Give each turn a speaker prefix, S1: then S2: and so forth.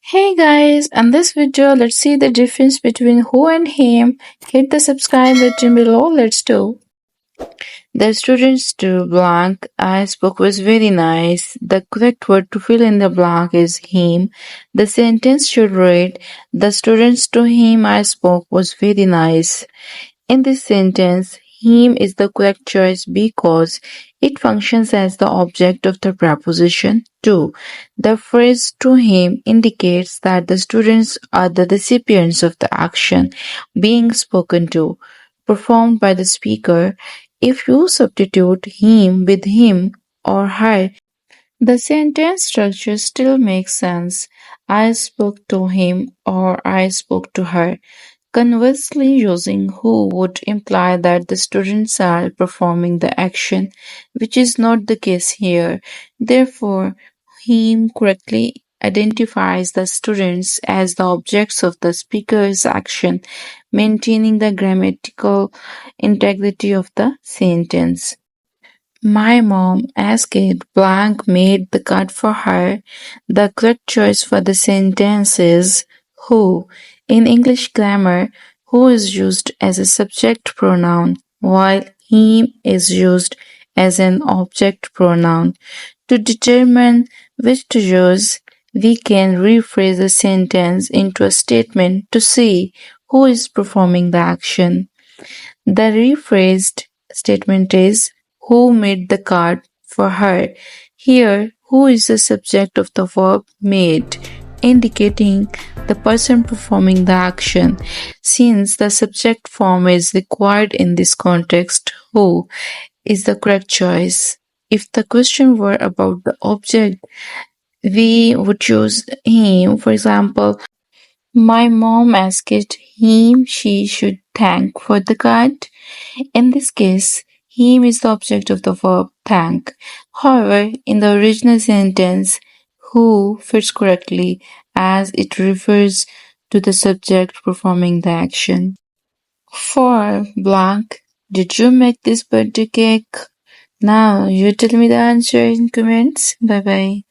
S1: Hey guys, in this video, let's see the difference between who and him. Hit the subscribe button below. Let's do. The students to blank. I spoke was very nice. The correct word to fill in the blank is him. The sentence should read, the students to him I spoke was very nice. In this sentence, him is the correct choice because it functions as the object of the preposition to. The phrase to him indicates that the students are the recipients of the action being spoken to, performed by the speaker. If you substitute him with him or her, the sentence structure still makes sense. I spoke to him or I spoke to her. Conversely, using who would imply that the students are performing the action, which is not the case here. Therefore, him correctly identifies the students as the objects of the speaker's action, maintaining the grammatical integrity of the sentence. My mom asked blank made the cut for her. The correct choice for the sentence is who. In English grammar, who is used as a subject pronoun while him is used as an object pronoun. To determine which to use, we can rephrase a sentence into a statement to see who is performing the action. The rephrased statement is who made the card for her. Here, who is the subject of the verb made, indicating the person performing the action. Since the subject form is required in this context, who is the correct choice. If the question were about the object, we would choose him. For example, my mom asked him she should thank for the card. In this case, him is the object of the verb thank. However, in the original sentence, who fits correctly as it refers to the subject performing the action. For blank, did you make this birthday cake? Now you tell me the answer in comments. Bye bye.